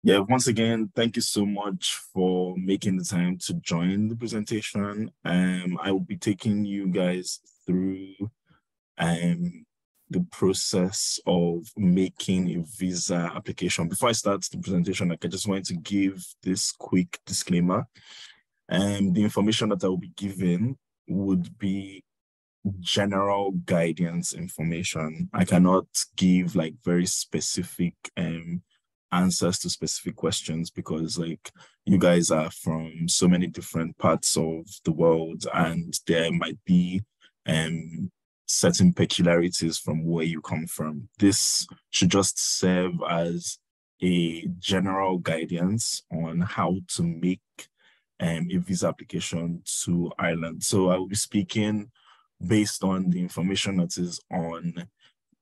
Yeah, once again, thank you so much for making the time to join the presentation. I will be taking you guys through um the process of making a visa application. Before I start the presentation, like I just wanted to give this quick disclaimer. The information that I will be giving would be general guidance information. I cannot give like very specific answers to specific questions because like you guys are from so many different parts of the world and there might be certain peculiarities from where you come from. This should just serve as a general guidance on how to make a visa application to Ireland. So I will be speaking based on the information that is on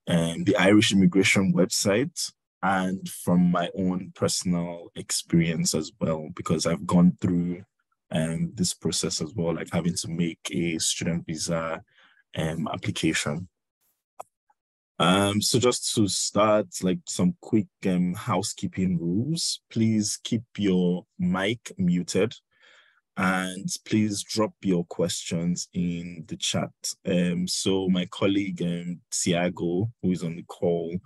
the Irish immigration website and from my own personal experience as well, because I've gone through this process as well, like having to make a student visa application. So just to start, like some quick housekeeping rules. Please keep your mic muted and please drop your questions in the chat. So my colleague Tiago, who is on the call,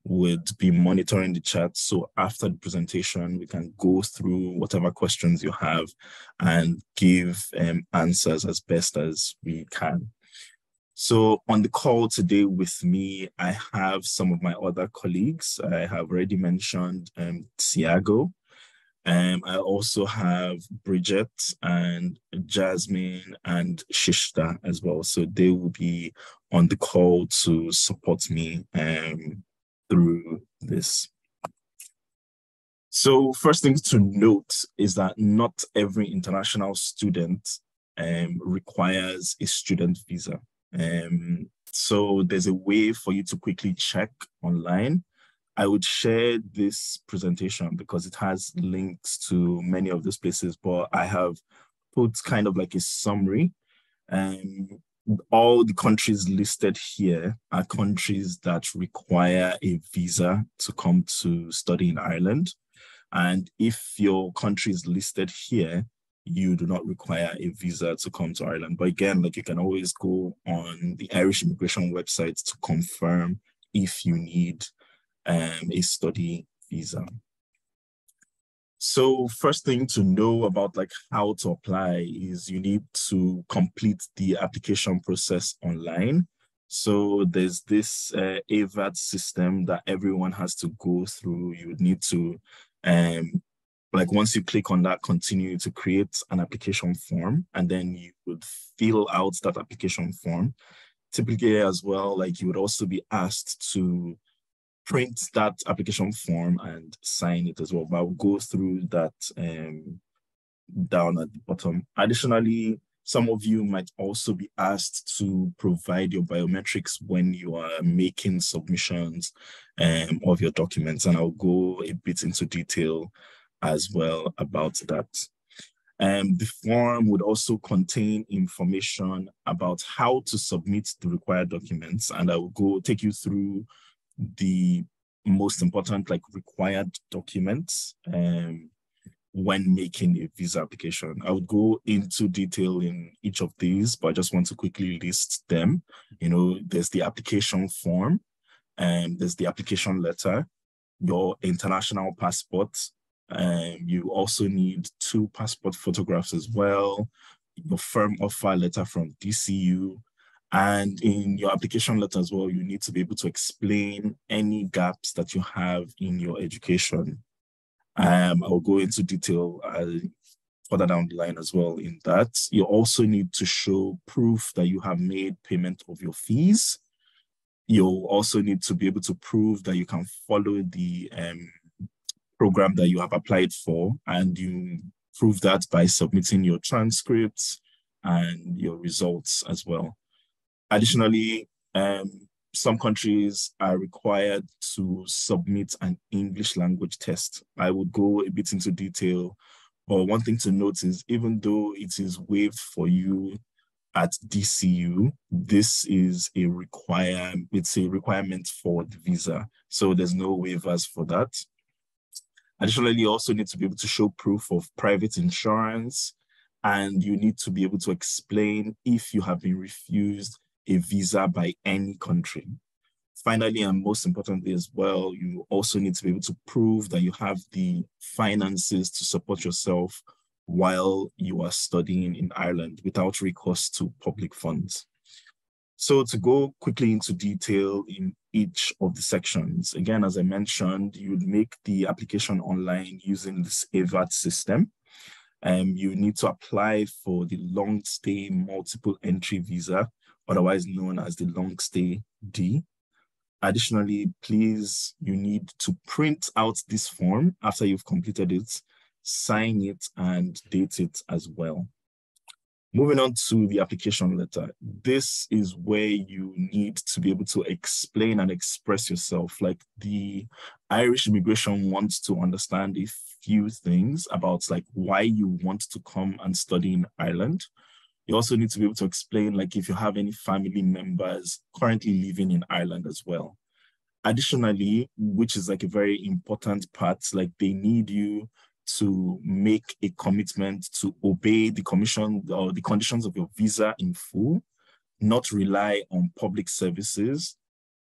would be monitoring the chat. So after the presentation, we can go through whatever questions you have and give answers as best as we can. So on the call today with me, I have some of my other colleagues. I have already mentioned Tiago. I also have Bridget and Jasmine and Shishta as well. So they will be on the call to support me through this. So first thing to note is that not every international student requires a student visa. So there's a way for you to quickly check online. I would share this presentation because it has links to many of those places, but I have put kind of like a summary. All the countries listed here are countries that require a visa to come to study in Ireland. And if your country is listed here, you do not require a visa to come to Ireland. But again, like you can always go on the Irish immigration website to confirm if you need a study visa. So first thing to know about like how to apply is you need to complete the application process online. So there's this AVAT system that everyone has to go through. You would need to like once you click on that, continue to create an application form, and then you would fill out that application form. Typically as well, like you would also be asked to print that application form and sign it as well. But I'll go through that down at the bottom. Additionally, some of you might also be asked to provide your biometrics when you are making submissions of your documents. And I'll go a bit into detail as well about that. The form would also contain information about how to submit the required documents. And I will go take you through the most important like required documents when making a visa application. I would go into detail in each of these, but I just want to quickly list them. You know, there's the application form, and there's the application letter, your international passport. You also need 2 passport photographs as well, your firm offer letter from DCU, and in your application letter as well, you need to be able to explain any gaps that you have in your education. I'll go into detail further down the line as well in that. You also need to show proof that you have made payment of your fees. You'll also need to be able to prove that you can follow the program that you have applied for, and you prove that by submitting your transcripts and your results as well. Additionally, some countries are required to submit an English language test. I would go a bit into detail, but one thing to note is even though it is waived for you at DCU, this is a requirement for the visa. So there's no waivers for that. Additionally, you also need to be able to show proof of private insurance, and you need to be able to explain if you have been refused a visa by any country. Finally, and most importantly as well, you also need to be able to prove that you have the finances to support yourself while you are studying in Ireland without recourse to public funds. So to go quickly into detail in each of the sections, again, as I mentioned, you would make the application online using this AVAT system. You need to apply for the long stay multiple entry visa, otherwise known as the long stay D. Additionally, please, you need to print out this form after you've completed it, sign it, and date it as well. Moving on to the application letter, this is where you need to be able to explain and express yourself. Like, the Irish immigration wants to understand a few things about like why you want to come and study in Ireland. You also need to be able to explain like if you have any family members currently living in Ireland as well. Additionally, which is like a very important part, like they need you to make a commitment to obey the commission or the conditions of your visa in full, not rely on public services,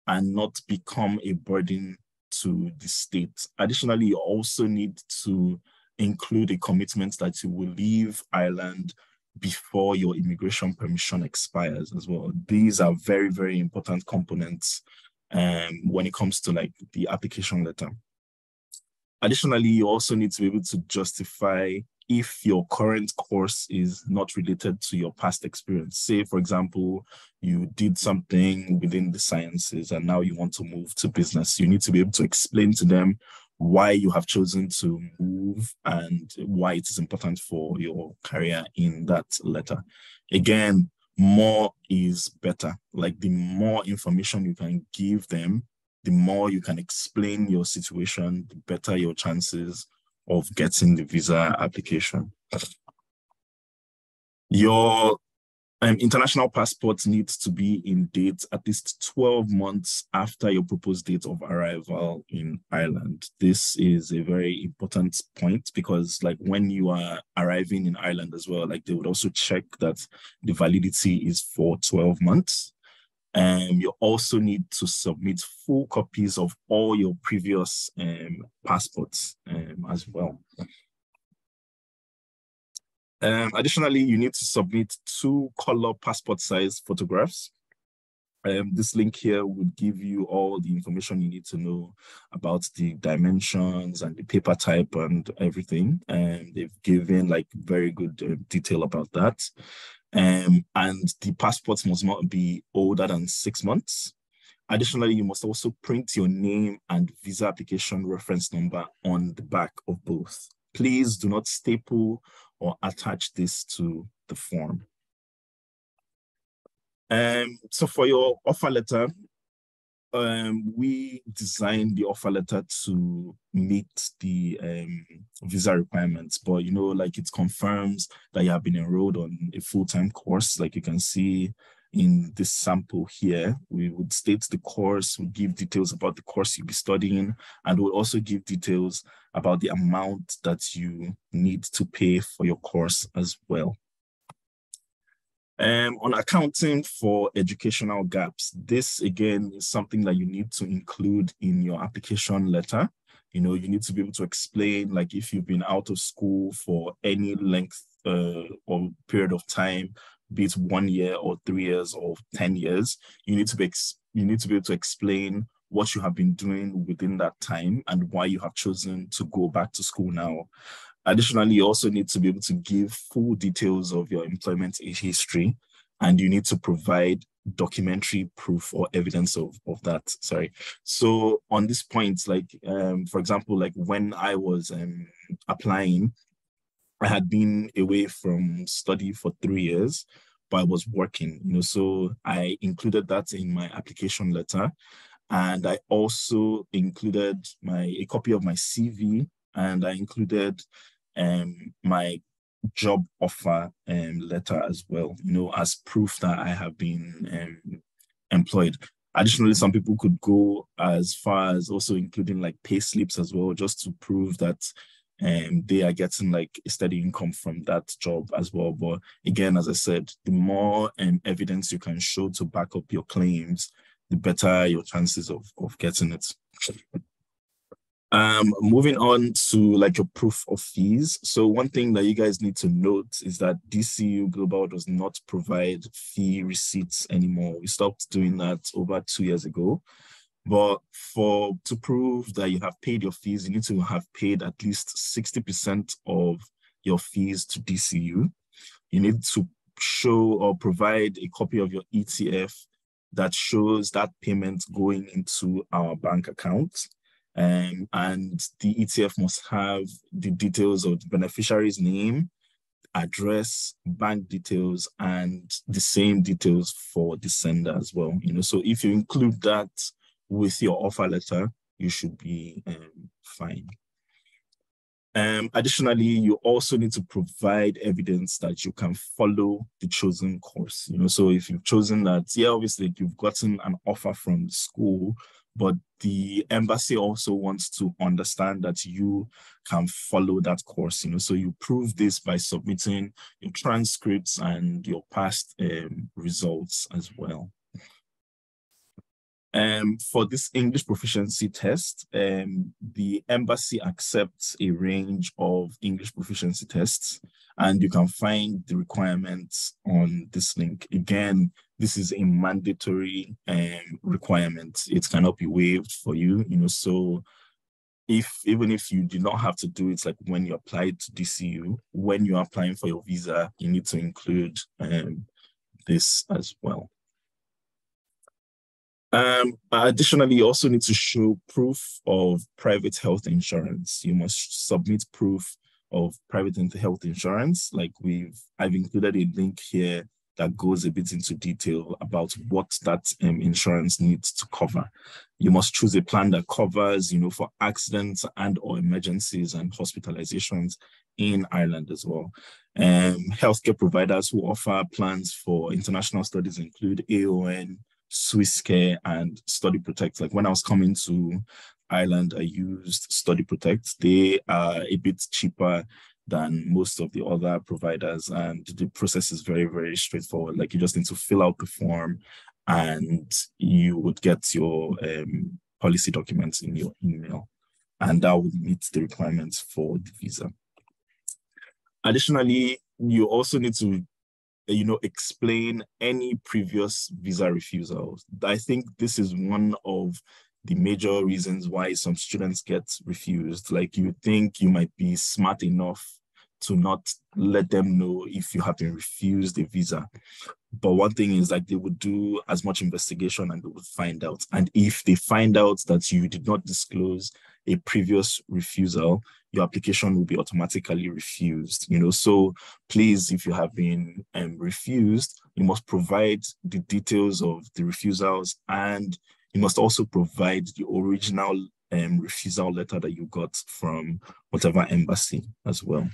and not become a burden to the state. Additionally, you also need to include a commitment that you will leave Ireland before your immigration permission expires as well. These are very, very important components when it comes to like the application letter. Additionally, you also need to be able to justify if your current course is not related to your past experience. Say, for example, you did something within the sciences and now you want to move to business. You need to be able to explain to them why you have chosen to move and why it is important for your career in that letter. Again, more is better. Like the more information you can give them, the more you can explain your situation, the better your chances of getting the visa application. Your international passport needs to be in date at least 12 months after your proposed date of arrival in Ireland. This is a very important point because like when you are arriving in Ireland as well, like they would also check that the validity is for 12 months. You also need to submit full copies of all your previous passports as well. Additionally, you need to submit 2 color passport size photographs. This link here would give you all the information you need to know about the dimensions and the paper type and everything. They've given like very good detail about that. And the passports must not be older than 6 months. Additionally, you must also print your name and visa application reference number on the back of both. Please do not staple or attach this to the form. So for your offer letter, we designed the offer letter to meet the visa requirements, but you know, like it confirms that you have been enrolled on a full-time course. Like you can see in this sample here, we would state the course, we give details about the course you'll be studying, and we'll also give details about the amount that you need to pay for your course as well. On accounting for educational gaps, this again is something that you need to include in your application letter. You know, you need to be able to explain, like if you've been out of school for any length or period of time, be it 1 year or 3 years or 10 years, you need to be able to explain what you have been doing within that time and why you have chosen to go back to school now. Additionally, you also need to be able to give full details of your employment history, and you need to provide documentary proof or evidence of that. Sorry. So on this point, like, for example, like when I was applying, I had been away from study for 3 years, but I was working, you know, so I included that in my application letter. And I also included a copy of my CV, and I included my job offer letter as well, you know, as proof that I have been employed. Additionally, some people could go as far as also including like pay slips as well, just to prove that they are getting like a steady income from that job as well. But again, as I said, the more evidence you can show to back up your claims, the better your chances of getting it. Moving on to like your proof of fees. So one thing that you guys need to note is that DCU Global does not provide fee receipts anymore. We stopped doing that over 2 years ago. But to prove that you have paid your fees, you need to have paid at least 60% of your fees to DCU. You need to show or provide a copy of your ETF that shows that payment going into our bank account. And the ETF must have the details of the beneficiary's name, address, bank details, and the same details for the sender as well. So if you include that with your offer letter, you should be fine. Additionally, you also need to provide evidence that you can follow the chosen course. So if you've chosen that, yeah, obviously you've gotten an offer from the school, but the embassy also wants to understand that you can follow that course. So you prove this by submitting your transcripts and your past results as well. For this English proficiency test, the embassy accepts a range of English proficiency tests, and you can find the requirements on this link. Again, this is a mandatory requirement. It cannot be waived for you, so even if you do not have to do it, like when you apply to DCU, when you're applying for your visa, you need to include this as well. Additionally, you also need to show proof of private health insurance. You must submit proof of private health insurance. Like I've included a link here that goes a bit into detail about what that insurance needs to cover. You must choose a plan that covers, for accidents and or emergencies and hospitalizations in Ireland as well. Healthcare providers who offer plans for international studies include AON, Swisscare, and Study Protect. Like when I was coming to Ireland, I used Study Protect. They are a bit cheaper than most of the other providers, and the process is very, very straightforward. Like you just need to fill out the form and you would get your policy documents in your email, and that would meet the requirements for the visa. Additionally, you also need to explain any previous visa refusals. I think this is one of the major reasons why some students get refused. Like you think you might be smart enough to not let them know if you have been refused a visa. But one thing is like they would do as much investigation and they would find out. And if they find out that you did not disclose a previous refusal, your application will be automatically refused. So please, if you have been refused, you must provide the details of the refusals, and you must also provide the original refusal letter that you got from whatever embassy as well.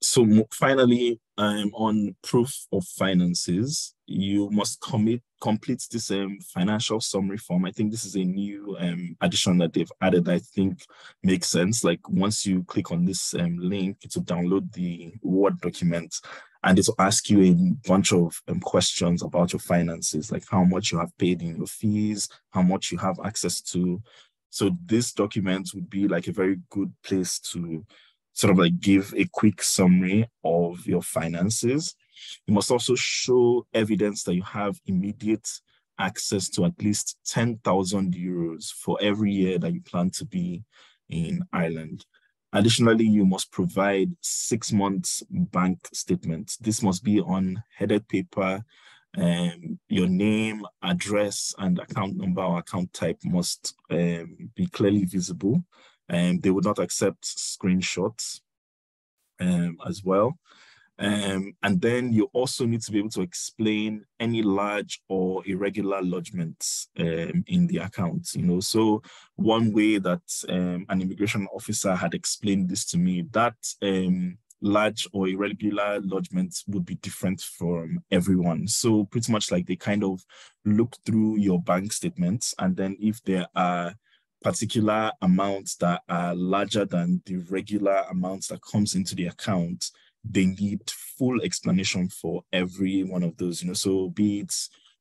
So finally, on proof of finances, you must complete this financial summary form. I think this is a new addition that they've added. I think makes sense. Like once you click on this link to download the Word document, and it will ask you a bunch of questions about your finances, like how much you have paid in your fees, how much you have access to. So this document would be like a very good place to sort of like give a quick summary of your finances. You must also show evidence that you have immediate access to at least 10,000 euros for every year that you plan to be in Ireland. Additionally, you must provide 6 months bank statement. This must be on headed paper. Your name, address, and account number or account type must be clearly visible. They would not accept screenshots as well. And then you also need to be able to explain any large or irregular lodgements in the account. So one way that an immigration officer had explained this to me, that large or irregular lodgements would be different from everyone. So pretty much like they kind of look through your bank statements, and then if there are particular amounts that are larger than the regular amounts that comes into the account, they need full explanation for every one of those, so be it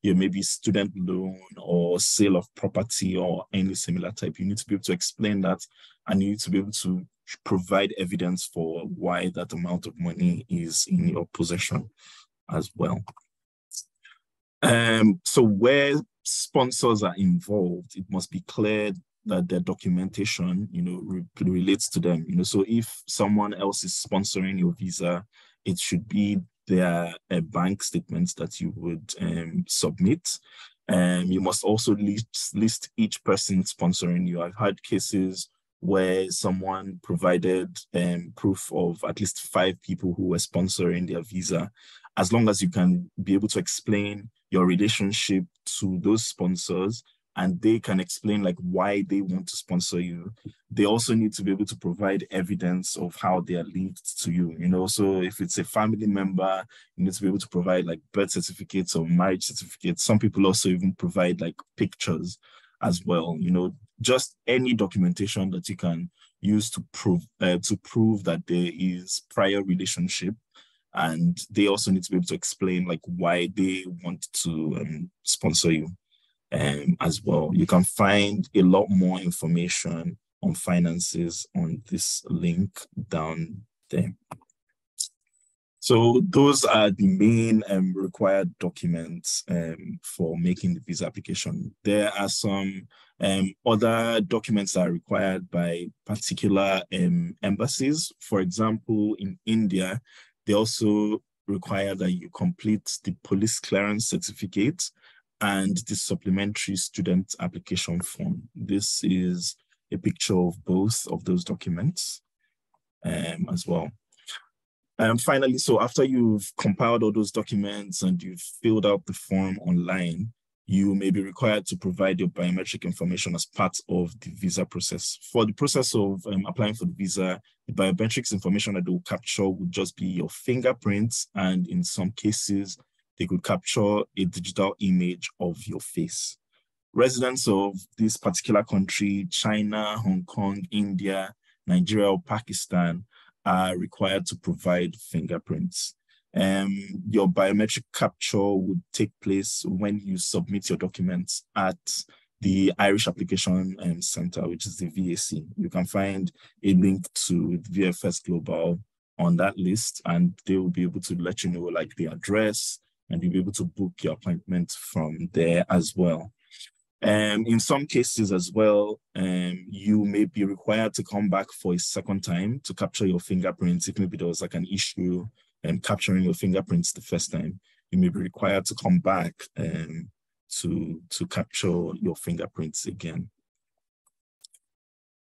maybe student loan or sale of property or any similar type, you need to be able to explain that, and you need to be able to provide evidence for why that amount of money is in your possession as well. So where sponsors are involved, it must be clear that their documentation, relates to them. So if someone else is sponsoring your visa, it should be their bank statements that you would submit. You must also list each person sponsoring you. I've had cases where someone provided proof of at least 5 people who were sponsoring their visa. As long as you can be able to explain your relationship to those sponsors, and they can explain like why they want to sponsor you, they also need to be able to provide evidence of how they are linked to you. So if it's a family member, you need to be able to provide like birth certificates or marriage certificates. Some people also even provide like pictures as well. Just any documentation that you can use to prove that there is prior relationship. And they also need to be able to explain like why they want to sponsor you as well. You can find a lot more information on finances on this link down there. So those are the main required documents for making the visa application. There are some other documents that are required by particular embassies. For example, in India, they also require that you complete the police clearance certificate and the supplementary student application form. This is a picture of both of those documents as well. Finally, so after you've compiled all those documents and you've filled out the form online, you may be required to provide your biometric information as part of the visa process. For the process of applying for the visa, the biometrics information that they will capture would just be your fingerprints, and in some cases, they could capture a digital image of your face. Residents of this particular country, China, Hong Kong, India, Nigeria, or Pakistan, are required to provide fingerprints. Your biometric capture would take place when you submit your documents at the Irish Application Center, which is the VAC. You can find a link to the VFS Global on that list, and they will be able to let you know like the address, and you'll be able to book your appointment from there as well. In some cases as well, you may be required to come back for a second time to capture your fingerprints. If maybe there was like an issue capturing your fingerprints the first time, you may be required to come back to capture your fingerprints again.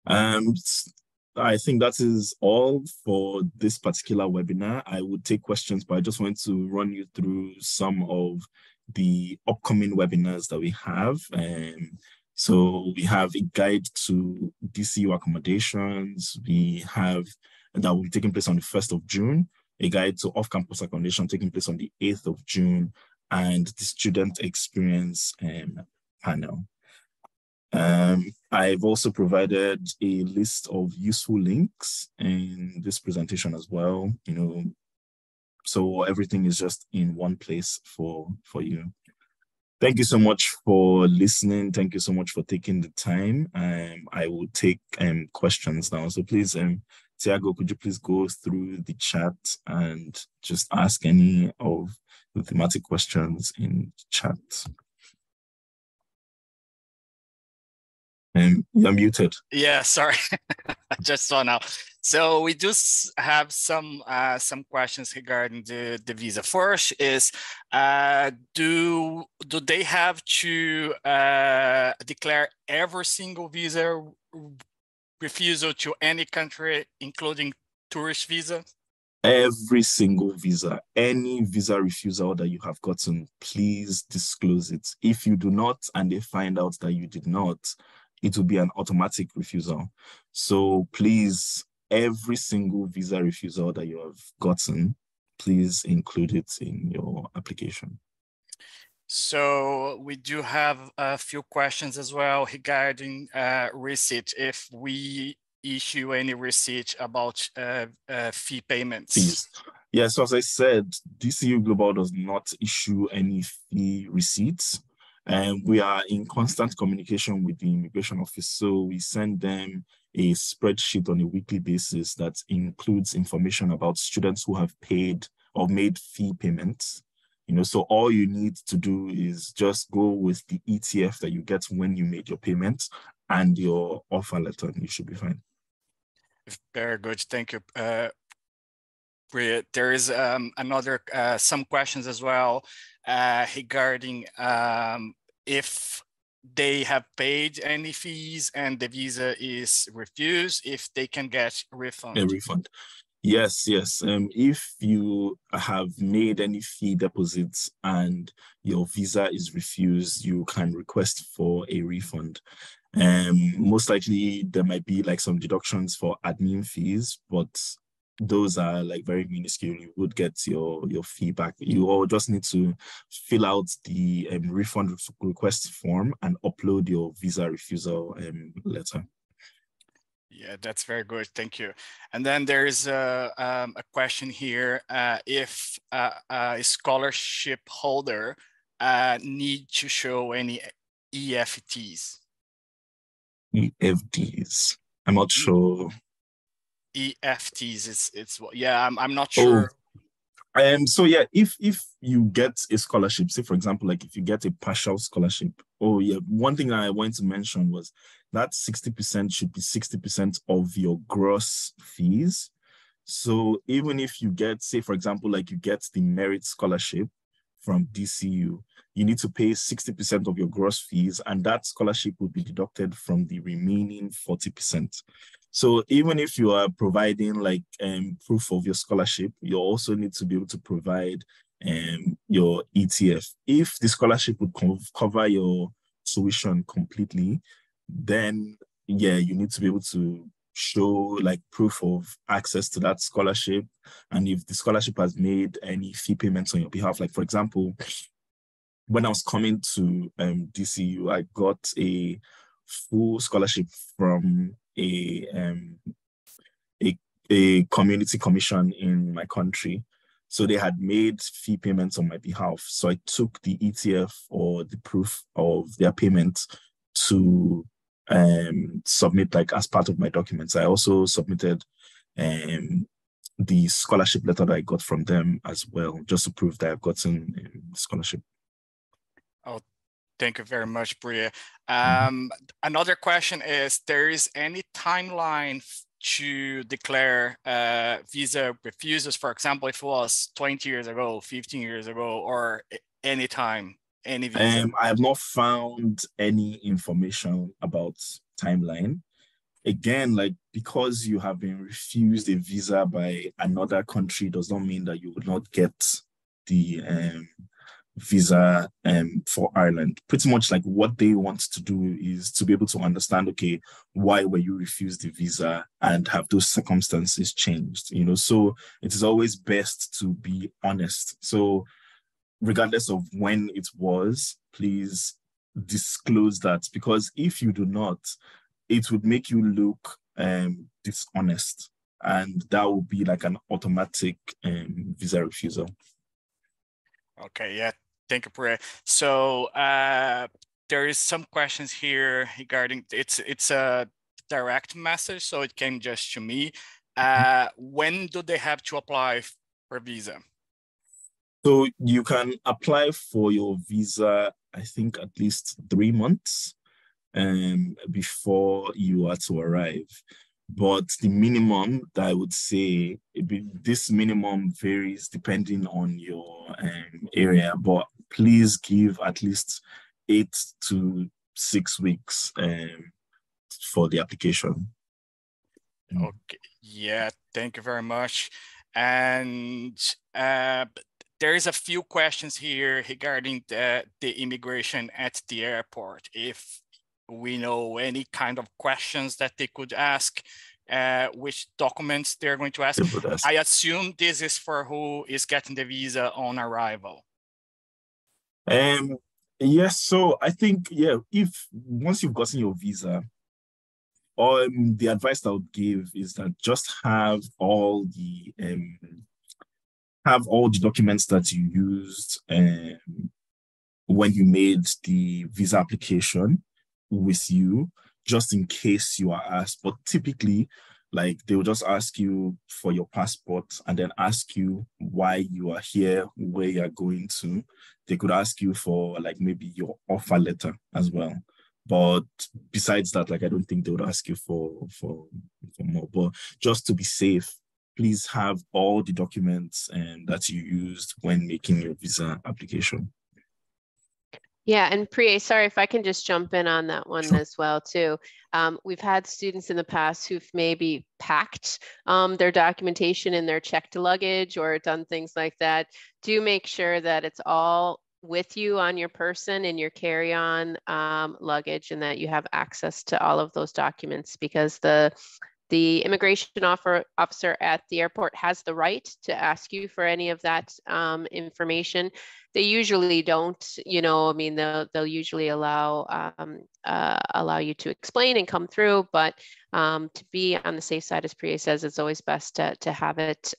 I think that is all for this particular webinar. I would take questions, but I just want to run you through some of the upcoming webinars that we have. So we have a guide to DCU accommodations. We have that will be taking place on the 1st of June, a guide to off-campus accommodation taking place on the 8th of June, and the student experience panel. I've also provided a list of useful links in this presentation as well, so everything is just in one place for you. Thank you so much for listening. Thank you so much for taking the time. I will take questions now. So please, Tiago, could you please go through the chat and just ask any of the thematic questions in chat? You're muted. Yeah, sorry. I just saw now. So we do have some questions regarding the visa. First is, do they have to declare every single visa refusal to any country, including tourist visa? Every single visa, any visa refusal that you have gotten, please disclose it. If you do not, and they find out that you did not, it will be an automatic refusal. So please every single visa refusal that you have gotten, please include it in your application. So we do have a few questions as well regarding receipt. If we issue any receipt about fee payments. Fees. Yeah, so as I said, DCU Global does not issue any fee receipts. And we are in constant communication with the immigration office. So we send them a spreadsheet on a weekly basis that includes information about students who have paid or made fee payments. So all you need to do is just go with the ETF that you get when you made your payment and your offer letter, and you should be fine. Very good, thank you. There is another some questions as well regarding if they have paid any fees and the visa is refused, if they can get a refund. A refund. Yes. If you have made any fee deposits and your visa is refused, you can request for a refund. Most likely there might be like some deductions for admin fees, but those are like very minuscule. You would get your feedback. You all just need to fill out the refund request form and upload your visa refusal letter. Yeah, that's very good. Thank you. And then there is a question here. If a scholarship holder need to show any EFTs? EFTs. I'm not sure. EFTs it's yeah, I'm not sure. So yeah, if you get a scholarship, say for example, like if you get a partial scholarship, one thing I wanted to mention was that 60% should be 60% of your gross fees. So even if you get, say for example, like you get the merit scholarship from DCU, you need to pay 60% of your gross fees, and that scholarship will be deducted from the remaining 40%. So even if you are providing like proof of your scholarship, you also need to be able to provide your ETF. If the scholarship would cover your tuition completely, then yeah, you need to be able to show like proof of access to that scholarship. And if the scholarship has made any fee payments on your behalf, like for example, when I was coming to DCU, I got a full scholarship from a community commission in my country. So they had made fee payments on my behalf. So I took the ETF or the proof of their payment to submit like as part of my documents. I also submitted the scholarship letter that I got from them as well, just to prove that I've gotten the scholarship. Oh, thank you very much, Periye. Another question is, there is any timeline to declare visa refusals? For example, if it was 20 years ago, 15 years ago, or any time, any visa? I have not found any information about timeline. Again, like because you have been refused a visa by another country does not mean that you will not get the visa for Ireland. Pretty much like what they want to do is to be able to understand, okay, why were you refused the visa and have those circumstances changed? So it is always best to be honest. So regardless of when it was, please disclose that, because if you do not, it would make you look dishonest, and that would be like an automatic visa refusal. Okay, yeah, thank you, Periye. So there is some questions here regarding, it's a direct message, so it came just to me. When do they have to apply for visa? So you can apply for your visa, I think at least 3 months before you are to arrive. But the minimum that I would say, this minimum varies depending on your area, but please give at least 8 to 6 weeks for the application. Okay, yeah, thank you very much. And there is a few questions here regarding the immigration at the airport. If we know any kind of questions that they could ask, which documents they're going to ask. I assume this is for who is getting the visa on arrival. Yes, so I think, yeah, if once you've gotten your visa, the advice I would give is that just have all the documents that you used when you made the visa application with you, just in case you are asked. But typically, like they will just ask you for your passport and then ask you why you are here, where you are going to. They could ask you for like maybe your offer letter as well. But besides that, like I don't think they would ask you for more. But just to be safe, please have all the documents that you used when making your visa application. Yeah, and Periye, sorry if I can just jump in on that one as well too. We've had students in the past who've maybe packed their documentation in their checked luggage or done things like that. Do make sure that it's all with you on your person in your carry-on luggage, and that you have access to all of those documents, because the immigration officer at the airport has the right to ask you for any of that information. They usually don't, you know, I mean, they'll usually allow you to explain and come through, but to be on the safe side, as Periye says, it's always best to have it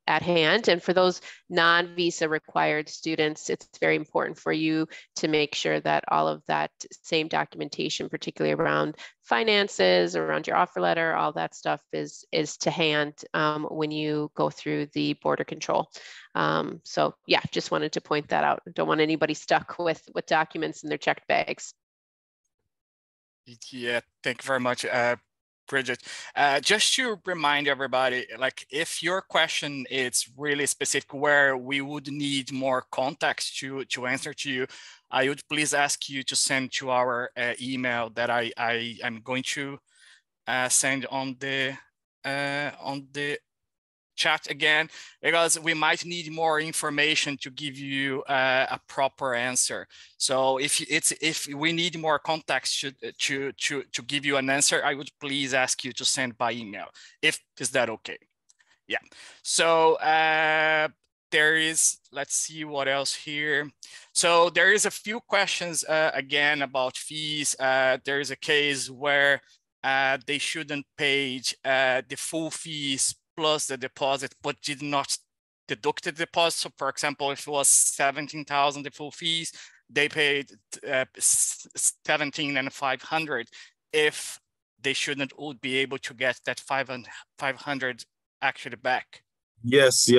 at hand. And for those non-visa required students, it's very important for you to make sure that all of that same documentation, particularly around finances, around your offer letter, all that stuff is to hand when you go through the border control. So yeah, just wanted to point that out. Don't want anybody stuck with documents in their checked bags. Yeah, thank you very much, Bridget. Just to remind everybody, like if your question is really specific where we would need more context to answer to you, I would please ask you to send to our email that I am going to send on the chat again, because we might need more information to give you a proper answer. So if we need more context to give you an answer, I would please ask you to send by email. Is that okay? Yeah. So there is, let's see what else here. So there is a few questions again about fees. There is a case where they shouldn't pay the full fees plus the deposit, but did not deduct the deposit. So for example, if it was 17,000 the full fees, they paid 17,500. If they would be able to get that 500 actually back. Yes.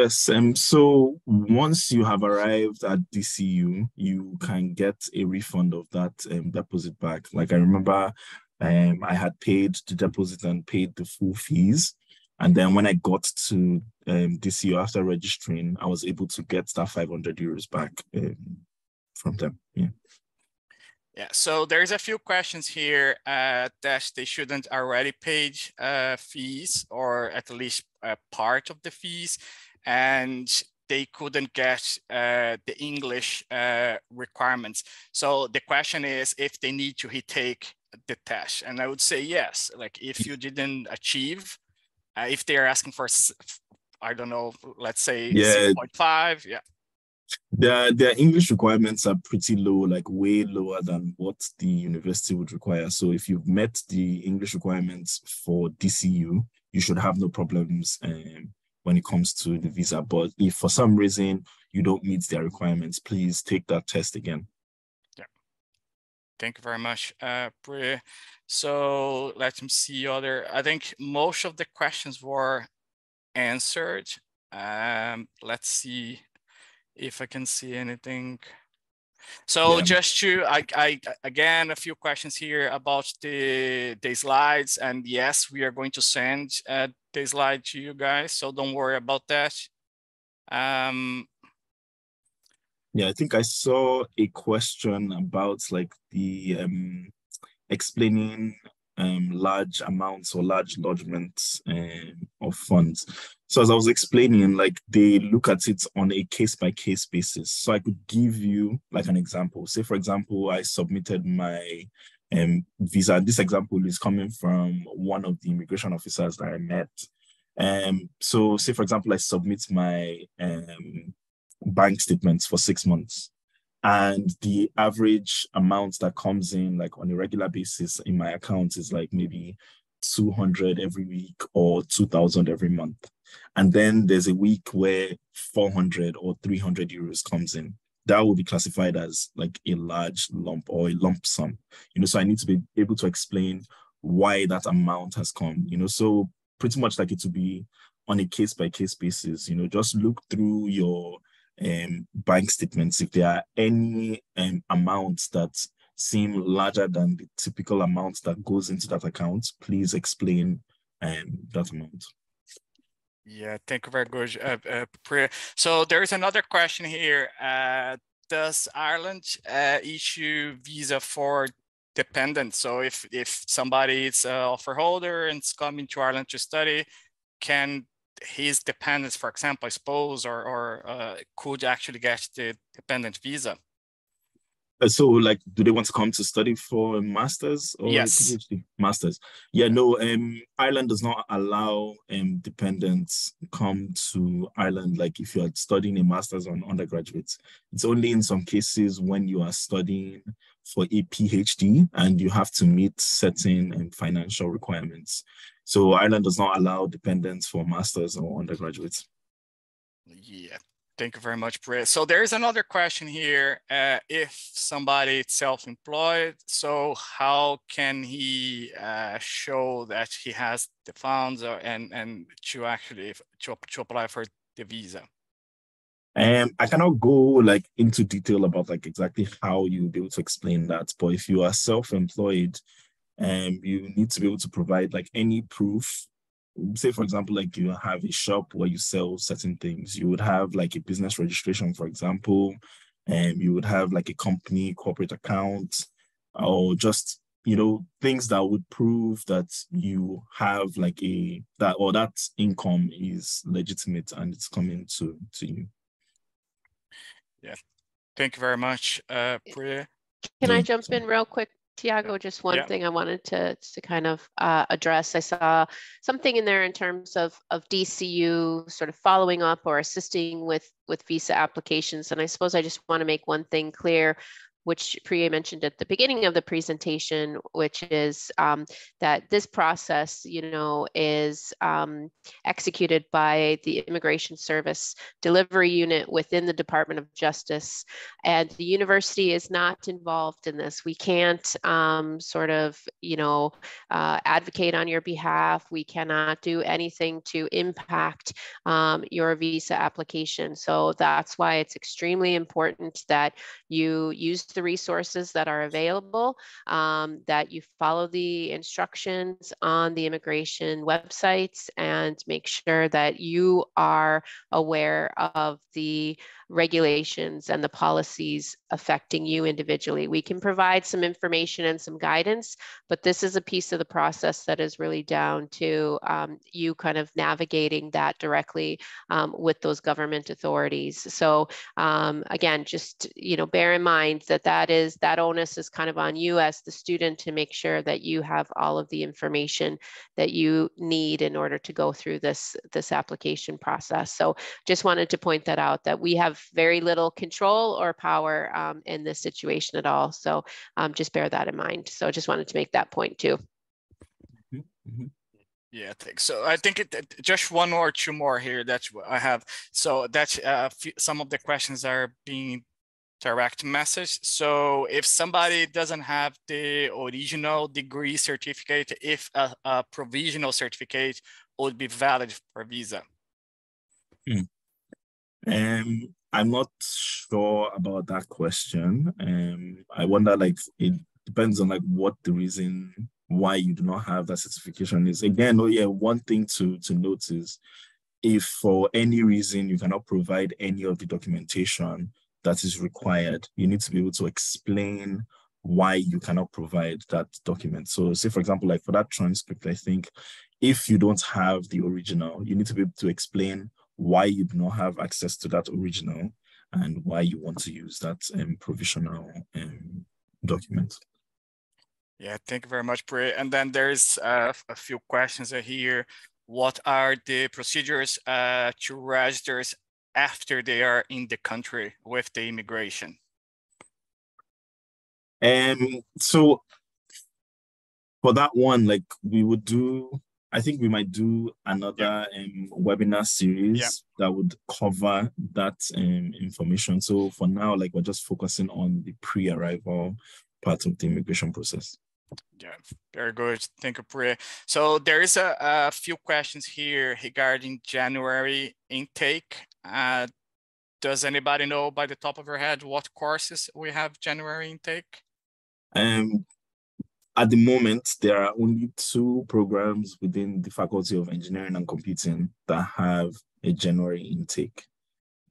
So once you have arrived at DCU, you can get a refund of that deposit back. Like I remember, I had paid the deposit and paid the full fees. And then when I got to DCU after registering, I was able to get that 500 euros back from them. Yeah, so there's a few questions here that they shouldn't already pay fees, or at least part of the fees, and they couldn't get the English requirements. So the question is if they need to retake the test. And I would say yes, like if you didn't achieve, if they're asking for, I don't know, let's say 0.5, yeah. Their English requirements are pretty low, like way lower than what the university would require. So if you've met the English requirements for DCU, you should have no problems when it comes to the visa. But if for some reason you don't meet their requirements, please take that test again. Yeah. Thank you very much, Periye. So let me see I think most of the questions were answered. Let's see if I can see anything. So just to, again, a few questions here about the slides, and yes, we are going to send the slide to you guys, so don't worry about that. Yeah, I think I saw a question about like the explaining large amounts or large lodgements of funds. So as I was explaining, like they look at it on a case-by-case basis. So I could give you like an example. Say, for example, I submitted my visa. This example is coming from one of the immigration officers that I met. So say, for example, I submit my bank statements for 6 months, and the average amount that comes in like on a regular basis in my account is like maybe 200 every week or 2,000 every month. And then there's a week where 400 or 300 euros comes in. That will be classified as like a large lump or a lump sum, so I need to be able to explain why that amount has come, so pretty much like it to be on a case by case basis, just look through your bank statements. If there are any amounts that seem larger than the typical amount that goes into that account, please explain that amount. Yeah, thank you very much, Periye. So there's another question here. Does Ireland issue visa for dependents? So if somebody is an offer holder and is coming to Ireland to study, can his dependents, for example, I suppose, or could actually get the dependent visa? So, like, do they want to come to study for a master's or yes. a PhD? Master's. Yeah, no, Ireland does not allow dependents come to Ireland, like if you're studying a master's on undergraduates. It's only in some cases when you are studying for a PhD and you have to meet certain financial requirements. So Ireland does not allow dependents for masters or undergraduates. Yeah. Thank you very much, Periye. So there's another question here. If somebody is self-employed, so how can he show that he has the funds and to actually to apply for the visa? I cannot go like into detail about like exactly how you'll be able to explain that, but if you are self-employed, you need to be able to provide like any proof. Say, for example, like you have a shop where you sell certain things, you would have like a business registration, for example, and you would have like a company corporate account, or just things that would prove that you have like that income is legitimate and it's coming to you. Yeah, thank you very much, Periye. Can I jump in real quick? Tiago, just one thing I wanted to kind of address. I saw something in there in terms of DCU sort of following up or assisting with visa applications. And I suppose I just want to make one thing clear, which Periye mentioned at the beginning of the presentation, which is that this process, is executed by the Immigration Service Delivery Unit within the Department of Justice, and the university is not involved in this. We can't advocate on your behalf. We cannot do anything to impact your visa application. So that's why it's extremely important that you use the resources that are available, that you follow the instructions on the immigration websites, and make sure that you are aware of the regulations and the policies affecting you individually. We can provide some information and some guidance, but this is a piece of the process that is really down to you kind of navigating that directly with those government authorities. So again, just bear in mind that onus is kind of on you as the student to make sure that you have all of the information that you need in order to go through this application process. So just wanted to point that out, that we have very little control or power in this situation at all. So just bear that in mind. So just wanted to make that point too. Mm-hmm. Yeah, thanks. So I think just one or two more here that I have. So that's some of the questions are being direct message. So if somebody doesn't have the original degree certificate, if a provisional certificate would be valid for visa? I'm not sure about that question. I wonder, like, it depends on like what the reason why you do not have that certification is. Again, one thing to note is if for any reason you cannot provide any of the documentation that is required, you need to be able to explain why you cannot provide that document. So say, for example, like for that transcript, I think if you don't have the original, you need to be able to explain why you do not have access to that original and why you want to use that provisional document. Yeah, thank you very much, Periye. And then there's a few questions here. What are the procedures to register after they are in the country with the immigration? So for that one, like we would do, I think we might do another webinar series that would cover that information. So for now, like we're just focusing on the pre-arrival part of the immigration process. Yeah, very good. Thank you, Periye. So there is a few questions here regarding January intake. Does anybody know by the top of your head what courses we have January intake? At the moment, there are only 2 programs within the Faculty of Engineering and Computing that have a January intake.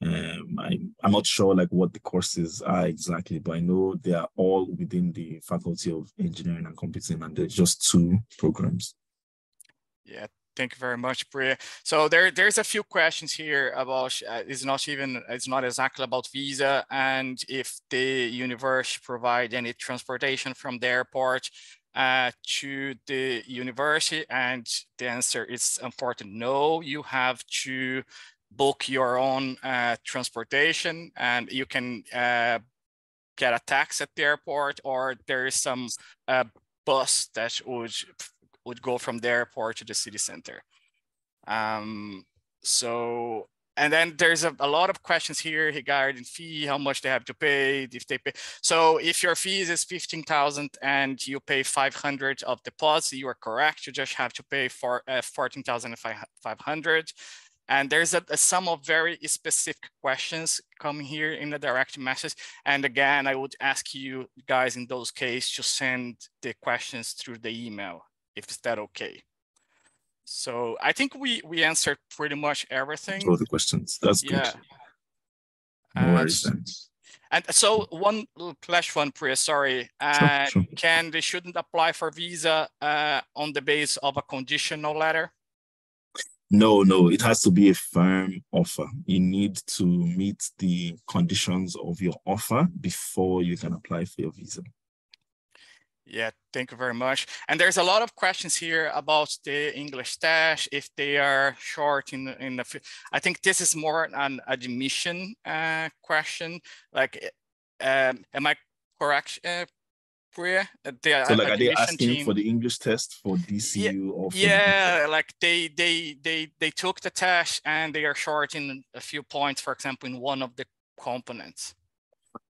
I'm not sure like what the courses are exactly, but I know they are all within the Faculty of Engineering and Computing, and there's just 2 programs. Yeah, thank you very much, Periye. So there's a few questions here about it's not exactly about visa and if the university provide any transportation from the airport to the university, and the answer is unfortunately no. You have to book your own transportation, and you can get a taxi at the airport, or there is some bus that would go from the airport to the city center. And then there's a lot of questions here regarding fee, how much they have to pay, if they pay. So if your fees is 15,000 and you pay 500 of deposit, you are correct. You just have to pay for 14,500. And there's some of very specific questions coming here in the direct message. And again, I would ask you guys in those cases to send the questions through the email, if is that okay. So I think we answered pretty much everything. All the questions. That's good. No worries then. And so one flash one, Periye, sorry. Sure. They shouldn't apply for visa on the base of a conditional letter? No, it has to be a firm offer. You need to meet the conditions of your offer before you can apply for your visa. Yeah, thank you very much. And there's a lot of questions here about the English test, if they are short in the, I think this is more an admission question. Like, am I correct, Periye? So like, are they asking for the English test for DCU or for like they took the test and they are short in a few points, for example, in one of the components?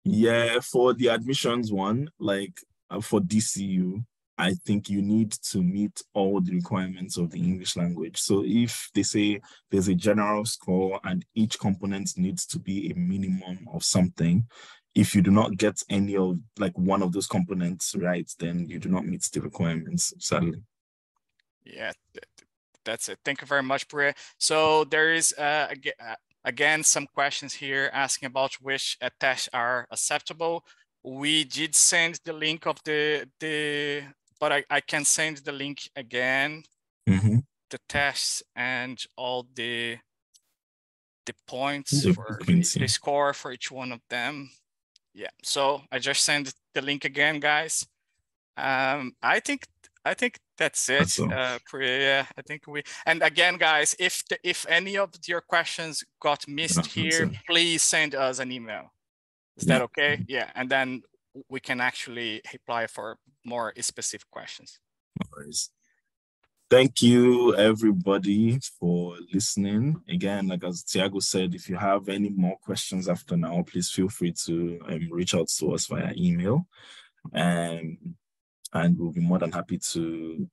Yeah, for the admissions one, like, for DCU, I think you need to meet all the requirements of the English language. So if they say there's a general score and each component needs to be a minimum of something, if you do not get any of like one of those components right, then you do not meet the requirements, sadly. Yeah, that's it. Thank you very much, Periye. So there is again some questions here asking about which tests are acceptable. We did send the link of but I can send the link again. The tests and all the points for the score for each one of them. Yeah, so I just sent the link again, guys. I think that's it. Periye, I think and again, guys, if any of your questions got missed here, please send us an email. Is that okay? Yeah, and then we can actually apply for more specific questions. No worries. Thank you, everybody, for listening. Again, like as Tiago said, if you have any more questions after now, please feel free to reach out to us via email. And we'll be more than happy to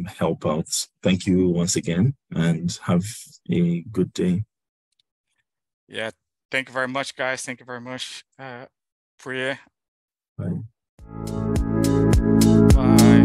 help out. Thank you once again, and have a good day. Yeah, thank you very much, guys. Thank you very much, Periye. Bye. Bye.